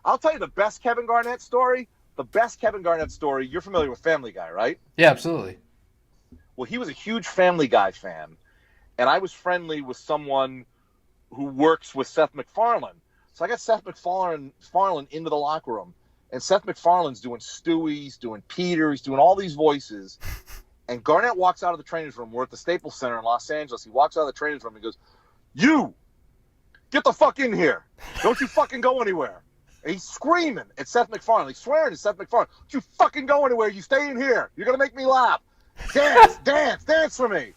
I'll tell you the best Kevin Garnett story. The best Kevin Garnett story. You're familiar with Family Guy, right? Yeah, absolutely. Well, he was a huge Family Guy fan, and I was friendly with someone who works with Seth McFarlane. So I got Seth McFarlane into the locker room, and Seth MacFarlane's doing Stewie, he's doing Peter, he's doing all these voices. And Garnett walks out of the training room. We're at the Staples Center in Los Angeles. He walks out of the training room and goes, "You, get the fuck in here. Don't you fucking go anywhere." And he's screaming at Seth MacFarlane. He's swearing at Seth MacFarlane. "Don't you fucking go anywhere. You stay in here. You're going to make me laugh. Dance for me."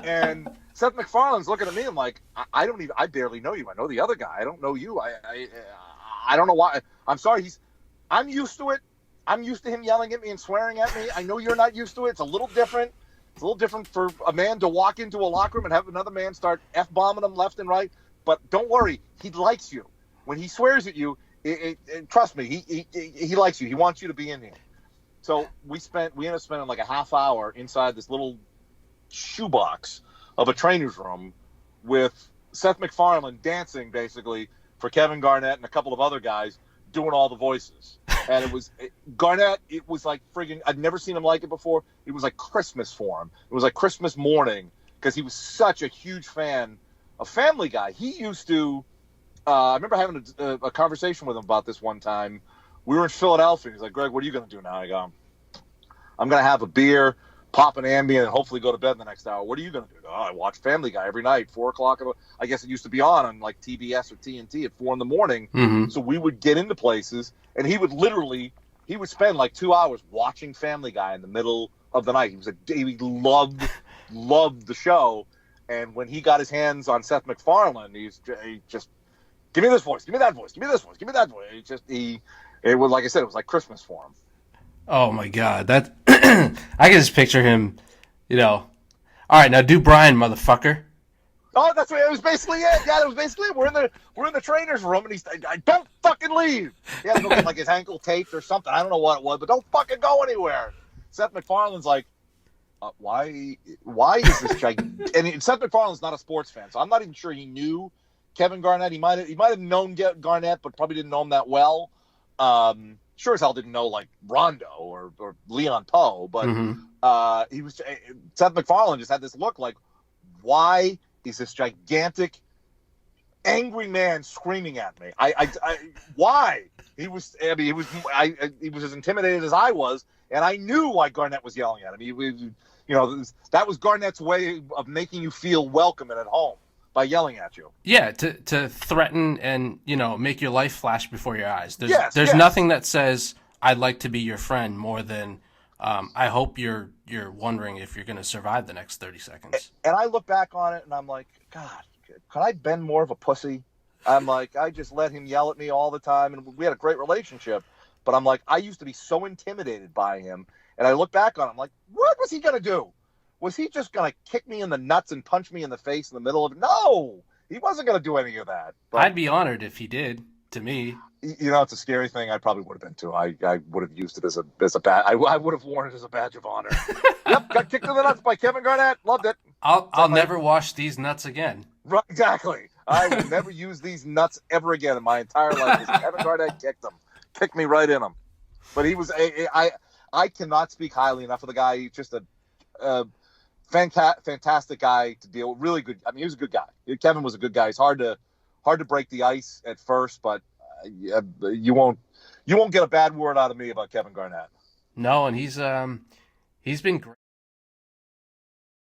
And Seth MacFarlane's looking at me. I'm like, I barely know you. I know the other guy. I don't know you. I don't know why. I'm sorry. I'm used to it. I'm used to him yelling at me and swearing at me. I know you're not used to it. It's a little different. It's a little different for a man to walk into a locker room and have another man start F-bombing him left and right. But don't worry. He likes you. When he swears at you, trust me, he likes you. He wants you to be in here. So we ended up spending like a half hour inside this little shoebox of a trainer's room with Seth MacFarlane dancing basically for Kevin Garnett and a couple of other guys doing all the voices. And Garnett, it was like friggin', I'd never seen him like it before. It was like Christmas for him. It was like Christmas morning because he was such a huge fan of Family Guy. He used to, I remember having a conversation with him about this one time. We were in Philadelphia. He's like, "Greg, what are you going to do now?" I go, "I'm going to have a beer, pop an Ambien, and hopefully go to bed the next hour." "What are you going to do?" "Oh, I watch Family Guy every night, 4 o'clock. I guess it used to be on like TBS or TNT at 4 in the morning. Mm-hmm. So we would get into places, and he would spend like 2 hours watching Family Guy in the middle of the night. He loved the show. And when he got his hands on Seth MacFarlane, he just, "Give me this voice, give me that voice, give me this voice, give me that voice." It was, like I said, it was like Christmas for him. Oh my God, that I can just picture him. All right, now do Brian, motherfucker. Oh, that's what it was basically it. Yeah, that was basically it. We're in the trainer's room, and I don't fucking leave. He had to go get like his ankle taped or something. I don't know what it was, but don't fucking go anywhere. Seth MacFarlane's like, why is this gigantic? And Seth MacFarlane's not a sports fan, so I'm not even sure he knew Kevin Garnett. He might have known Garnett, but probably didn't know him that well. Sure as hell didn't know like Rondo or Leon Poe, but Seth MacFarlane just had this look like, why is this gigantic, angry man screaming at me? Why? He was as intimidated as I was, and I knew why Garnett was yelling at him. That was Garnett's way of making you feel welcome and at home by yelling at you. Yeah, to threaten and make your life flash before your eyes. There's Yes. nothing that says I'd like to be your friend more than I hope you're wondering if you're going to survive the next 30 seconds. And I look back on it and I'm like, God, could I been more of a pussy? I'm like, I just let him yell at me all the time, and we had a great relationship. But I'm like, I used to be so intimidated by him, and I look back on him like, what was he gonna do? Was he just gonna kick me in the nuts and punch me in the face in the middle of it? No, he wasn't gonna do any of that. But I'd be honored if he did. To me, it's a scary thing. I probably would have been too. I would have used it as a badge. I would have worn it as a badge of honor. Yep, got kicked in the nuts by Kevin Garnett. Loved it. I'll never wash these nuts again. Right, exactly. I will never use these nuts ever again in my entire life. Because Kevin Garnett kicked me right in them. But he was I cannot speak highly enough of the guy. He's just a fantastic guy to deal with. Really good. I mean, he was a good guy. Kevin was a good guy. He's hard to break the ice at first, but you won't get a bad word out of me about Kevin Garnett. No, and he's been great.